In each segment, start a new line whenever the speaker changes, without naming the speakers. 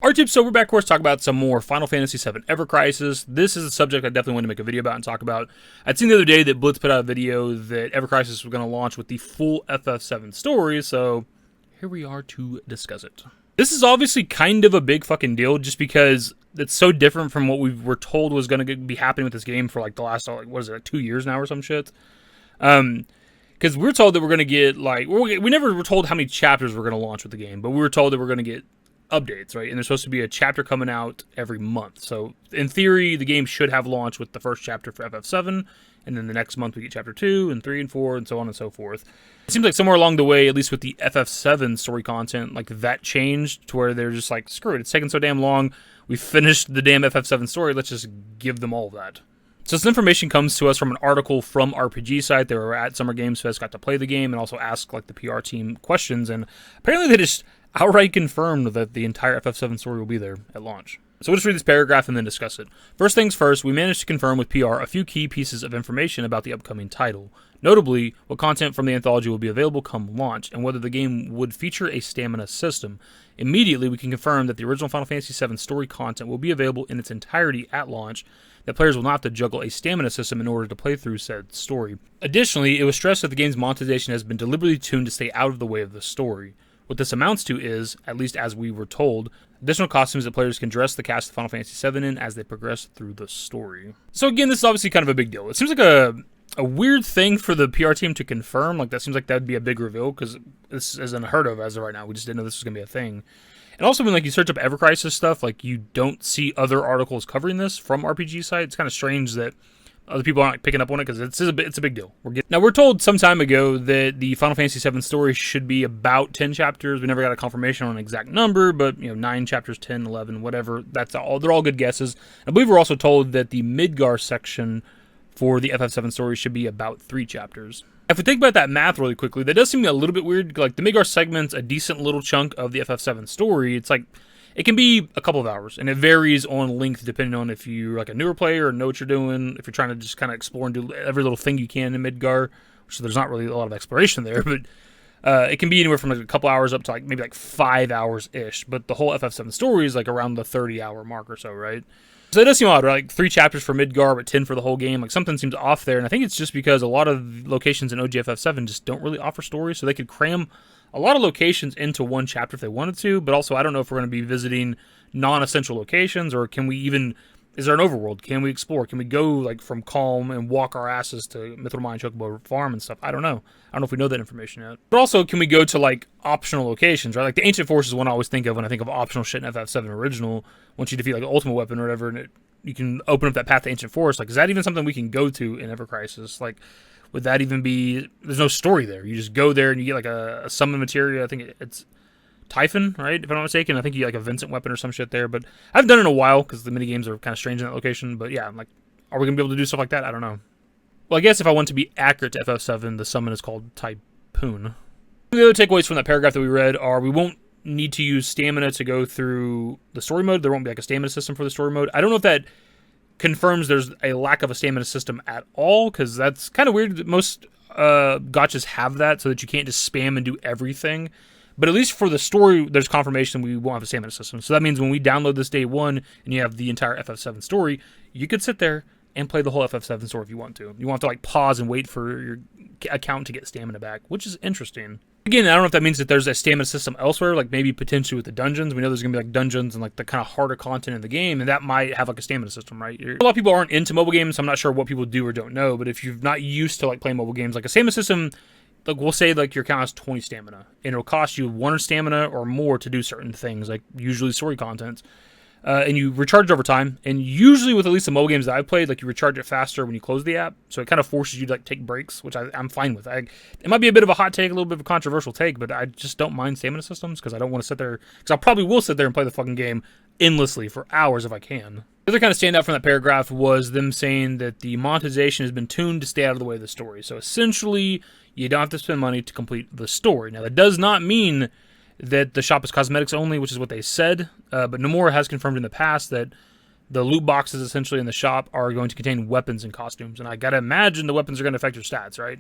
Alright, tips. So we're back, of course, talk about some more Final Fantasy VII Ever Crisis. This is a subject I definitely want to make a video about and talk about. I'd seen the other day that Blitz put out a video that Ever Crisis was going to launch with the full FF7 story, so here we are to discuss it. This is obviously kind of a big fucking deal, just because it's so different from what we were told was going to be happening with this game for like the last, like, what is it, like 2 years now or some shit? Because we were told that we're going to get, like, we never were told how many chapters we're going to launch with the game, but we were told that we're going to get updates, right? And there's supposed to be a chapter coming out every month. So in theory, the game should have launched with the first chapter for FF7, and then the next month we get chapter 2 and 3 and 4 and so on and so forth. It seems like somewhere along the way, at least with the FF7 story content, like that changed to where they're just like, screw it, it's taking so damn long. We finished the damn FF7 story, let's just give them all of that. So this information comes to us from an article from RPG site. They were at Summer Games Fest, got to play the game, and also ask like the PR team questions, and apparently they just outright confirmed that the entire FF7 story will be there at launch. So we'll just read this paragraph and then discuss it. First things first, we managed to confirm with PR a few key pieces of information about the upcoming title. Notably, what content from the anthology will be available come launch, and whether the game would feature a stamina system. Immediately, we can confirm that the original Final Fantasy VII story content will be available in its entirety at launch, that players will not have to juggle a stamina system in order to play through said story. Additionally, it was stressed that the game's monetization has been deliberately tuned to stay out of the way of the story. What this amounts to is, at least as we were told, additional costumes that players can dress the cast of Final Fantasy VII in as they progress through the story. So again, this is obviously kind of a big deal. It seems like a weird thing for the PR team to confirm. Like, that seems like that would be a big reveal, because this is unheard of as of right now. We just didn't know this was going to be a thing. And also, when like you search up Ever Crisis stuff, like you don't see other articles covering this from RPG sites. It's kind of strange that other people aren't picking up on it, because it's a big deal. Now, we're told some time ago that the Final Fantasy VII story should be about 10 chapters. We never got a confirmation on an exact number, but, 9 chapters, 10, 11, whatever. That's all. They're all good guesses. I believe we're also told that the Midgar section for the FF7 story should be about 3 chapters. If we think about that math really quickly, that does seem a little bit weird. Like, the Midgar segment's a decent little chunk of the FF7 story. It's like, it can be a couple of hours, and it varies on length depending on if you're like a newer player and know what you're doing, if you're trying to just kind of explore and do every little thing you can in Midgar, so there's not really a lot of exploration there, but it can be anywhere from like a couple hours up to like maybe like 5 hours-ish, but the whole FF7 story is like around the 30-hour mark or so, right? So it does seem odd, right? Like 3 chapters for Midgar, but 10 for the whole game. Like, something seems off there, and I think it's just because a lot of locations in OG FF7 just don't really offer stories, so they could cram a lot of locations into one chapter if they wanted to, but also I don't know if we're going to be visiting non-essential locations, or can we even, is there an overworld? Can we explore? Can we go like from Calm and walk our asses to Mithril and Chocobo Farm and stuff? I don't know. I don't know if we know that information yet. But also, can we go to like optional locations, right? Like the Ancient Force is one I always think of when I think of optional shit in FF7 original. Once you defeat like an ultimate weapon or whatever, and you can open up that path to Ancient Force. Like, is that even something we can go to in Ever Crisis? Like, would that even be, there's no story there. You just go there and you get like a summon materia. I think it's Typhon, right? If I'm not mistaken. I think you get like a Vincent weapon or some shit there. But I haven't done it in a while because the minigames are kind of strange in that location. But yeah, I'm like, are we going to be able to do stuff like that? I don't know. Well, I guess if I want to be accurate to FF7, the summon is called Typhoon. The other takeaways from that paragraph that we read are we won't need to use stamina to go through the story mode. There won't be like a stamina system for the story mode. I don't know if that confirms there's a lack of a stamina system at all, because that's kind of weird. Most gachas have that, so that you can't just spam and do everything. But at least for the story, there's confirmation we won't have a stamina system. So that means when we download this day one and you have the entire FF7 story, you could sit there and play the whole FF7 story if you want to. You won't have to like pause and wait for your account to get stamina back, which is interesting. Again, I don't know if that means that there's a stamina system elsewhere, like maybe potentially with the dungeons. We know there's going to be like dungeons and like the kind of harder content in the game, and that might have like a stamina system, right? A lot of people aren't into mobile games, so I'm not sure what people do or don't know, but if you're not used to like playing mobile games, like a stamina system, like we'll say like your account has 20 stamina, and it'll cost you 1 stamina or more to do certain things, like usually story content. And you recharge over time, and usually with at least the mobile games that I've played, like you recharge it faster when you close the app, so it kind of forces you to like take breaks, which I'm fine with. It might be a bit of a hot take, a little bit of a controversial take, but I just don't mind stamina systems, because I don't want to sit there, because I probably will sit there and play the fucking game endlessly for hours if I can. The other kind of standout from that paragraph was them saying that the monetization has been tuned to stay out of the way of the story, so essentially you don't have to spend money to complete the story. Now, that does not mean that the shop is cosmetics only, which is what they said, but Nomura has confirmed in the past that the loot boxes essentially in the shop are going to contain weapons and costumes, and I gotta imagine the weapons are going to affect your stats, right?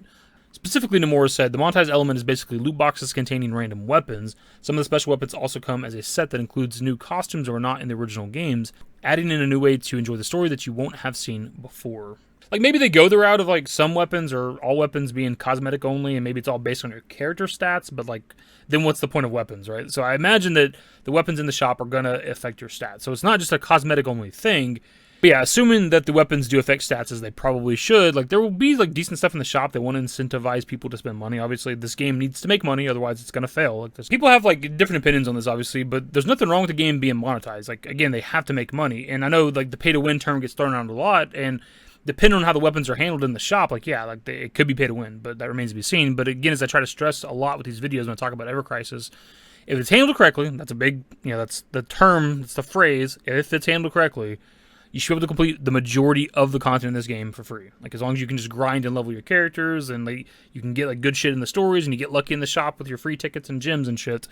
Specifically, Nomura said, the monetized element is basically loot boxes containing random weapons. Some of the special weapons also come as a set that includes new costumes that were not in the original games, adding in a new way to enjoy the story that you won't have seen before. Like, maybe they go the route of, like, some weapons or all weapons being cosmetic only, and maybe it's all based on your character stats, but, like, then what's the point of weapons, right? So I imagine that the weapons in the shop are going to affect your stats. So it's not just a cosmetic only thing. But yeah, assuming that the weapons do affect stats as they probably should, like, there will be, like, decent stuff in the shop that want to incentivize people to spend money. Obviously, this game needs to make money, otherwise it's going to fail. Like, people have, like, different opinions on this, obviously, but there's nothing wrong with the game being monetized. Like, again, they have to make money. And I know, like, the pay-to-win term gets thrown around a lot, and depending on how the weapons are handled in the shop, like, yeah, like, it could be pay-to-win, but that remains to be seen. But again, as I try to stress a lot with these videos when I talk about Ever Crisis, if it's handled correctly, that's a big, that's the term, that's the phrase, if it's handled correctly, you should be able to complete the majority of the content in this game for free. Like, as long as you can just grind and level your characters, and like, you can get, like, good shit in the stories, and you get lucky in the shop with your free tickets and gems and shit,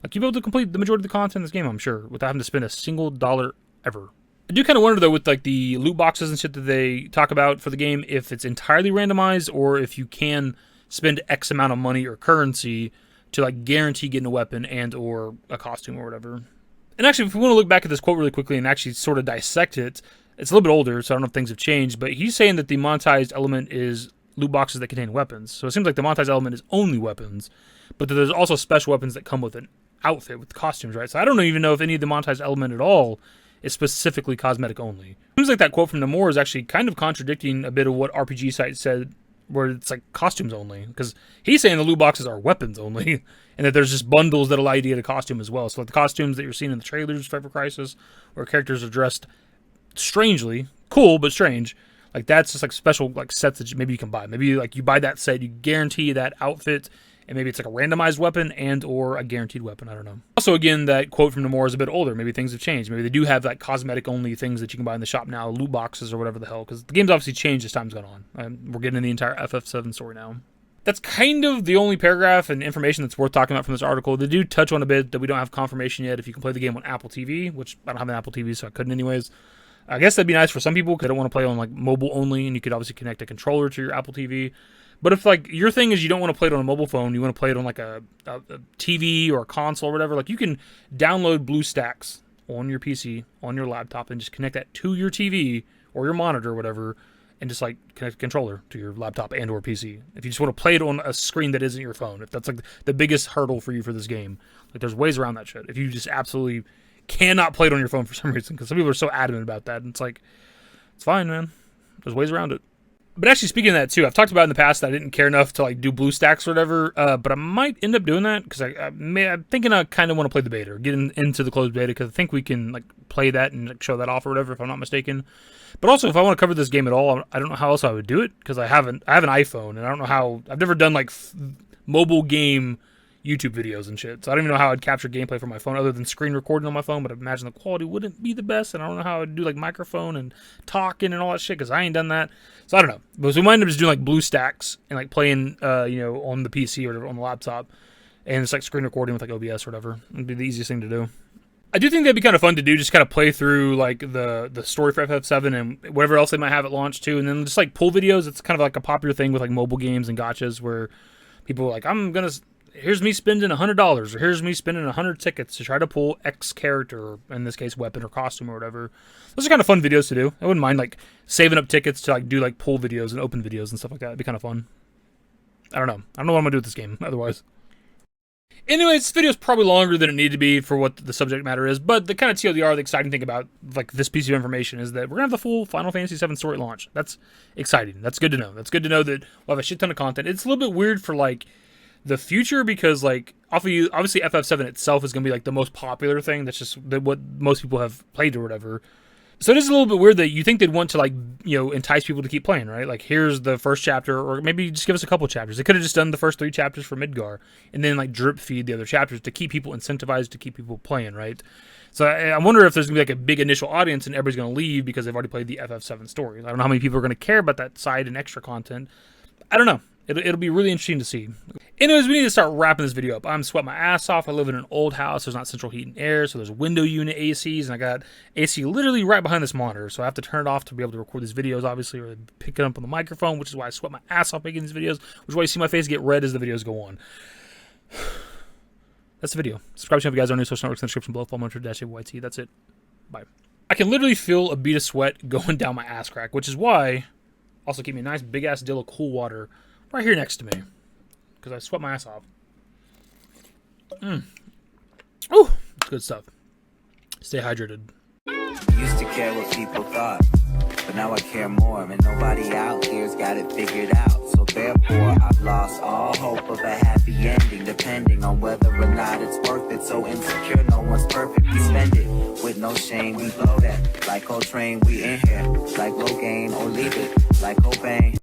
like, you'll be able to complete the majority of the content in this game, I'm sure, without having to spend a single dollar ever. I do kind of wonder, though, with, like, the loot boxes and shit that they talk about for the game, if it's entirely randomized, or if you can spend X amount of money or currency to, like, guarantee getting a weapon and or a costume or whatever. And actually, if we want to look back at this quote really quickly and actually sort of dissect it, it's a little bit older, so I don't know if things have changed, but he's saying that the monetized element is loot boxes that contain weapons. So it seems like the monetized element is only weapons, but that there's also special weapons that come with an outfit, with costumes, right? So I don't even know if any of the monetized element at all is specifically cosmetic only. Seems like that quote from Nomura is actually kind of contradicting a bit of what RPG Site said, where it's like costumes only, because he's saying the loot boxes are weapons only, and that there's just bundles that allow you to get a costume as well. So like the costumes that you're seeing in the trailers for Ever Crisis, where characters are dressed strangely, cool but strange, like that's just like special like sets that maybe you can buy. Maybe like you buy that set, you guarantee that outfit, and maybe it's like a randomized weapon and or a guaranteed weapon. I don't know. Also, again, that quote from Nomura is a bit older. Maybe things have changed. Maybe they do have like cosmetic only things that you can buy in the shop now, loot boxes or whatever the hell, because the game's obviously changed as time's gone on. And we're getting the entire FF7 story now. That's kind of the only paragraph and information that's worth talking about from this article. They do touch on a bit that we don't have confirmation yet if you can play the game on Apple TV, which I don't have an Apple TV, so I couldn't anyways. I guess that'd be nice for some people because they don't want to play on like mobile only, and you could obviously connect a controller to your Apple TV. But if like your thing is you don't want to play it on a mobile phone, you want to play it on like a TV or a console or whatever, like you can download BlueStacks on your PC, on your laptop, and just connect that to your TV or your monitor or whatever, and just like connect a controller to your laptop and or PC. If you just want to play it on a screen that isn't your phone, if that's like the biggest hurdle for you for this game, like there's ways around that shit. If you just absolutely cannot play it on your phone for some reason, because some people are so adamant about that, and it's like, it's fine, man. There's ways around it. But actually, speaking of that too, I've talked about in the past that I didn't care enough to like do BlueStacks or whatever, but I might end up doing that because I'm thinking I kind of want to play the beta or get into the closed beta, because I think we can like play that and like, show that off or whatever if I'm not mistaken. But also, if I want to cover this game at all, I don't know how else I would do it, because I have an iPhone, and I don't know how, I've never done like mobile game YouTube videos and shit, so I don't even know how I'd capture gameplay from my phone other than screen recording on my phone, but I imagine the quality wouldn't be the best, and I don't know how I'd do like microphone and talking and all that shit, because I ain't done that, so I don't know. But so we might end up just doing like BlueStacks and like playing on the PC or whatever, on the laptop, and it's like screen recording with like OBS or whatever. It'd be the easiest thing to do. I do think that'd be kind of fun to do, just kind of play through like the story for FF7 and whatever else they might have at launch too, and then just like pull videos. It's kind of like a popular thing with like mobile games and gachas where people are like, here's me spending $100, or here's me spending 100 tickets to try to pull X character, or in this case, weapon or costume or whatever. Those are kind of fun videos to do. I wouldn't mind like saving up tickets to like do like pull videos and open videos and stuff like that. It'd be kind of fun. I don't know what I'm gonna do with this game otherwise. Anyways, this video is probably longer than it needed to be for what the subject matter is, but the kind of TLDR, the exciting thing about like this piece of information is that we're gonna have the full Final Fantasy VII story launch. That's exciting. That's good to know. That's good to know that we'll have a shit ton of content. It's a little bit weird for like the future, because like obviously FF7 itself is going to be like the most popular thing. That's just what most people have played or whatever. So it is a little bit weird that you think they'd want to like, entice people to keep playing, right? Like here's the first chapter, or maybe just give us a couple chapters. They could have just done the first 3 chapters for Midgar and then like drip feed the other chapters to keep people incentivized to keep people playing, right? So I wonder if there's going to be like a big initial audience and everybody's going to leave because they've already played the FF7 story. I don't know how many people are going to care about that side and extra content. I don't know. It'll be really interesting to see. Anyways, we need to start wrapping this video up. I'm sweating my ass off. I live in an old house. There's not central heat and air, so there's window unit ACs, and I got AC literally right behind this monitor, so I have to turn it off to be able to record these videos, obviously, or pick it up on the microphone, which is why I sweat my ass off making these videos, which is why you see my face get red as the videos go on. That's the video. Subscribe to me if you guys are new. Social networks in the description below. Follow me on Twitter, @YT. That's it. Bye. I can literally feel a bead of sweat going down my ass crack, which is why also keep me a nice big-ass dill of cool water right here next to me, because I sweat my ass off. Ooh, it's good stuff. Stay hydrated.
Used to care what people thought, but now I care more, and nobody out here's got it figured out. So therefore, I've lost all hope of a happy ending, depending on whether or not it's worth it. So insecure, no one's perfect. We spend it with no shame. We blow that like Coltrane. We in here like Rogaine, or leave it like Cobain.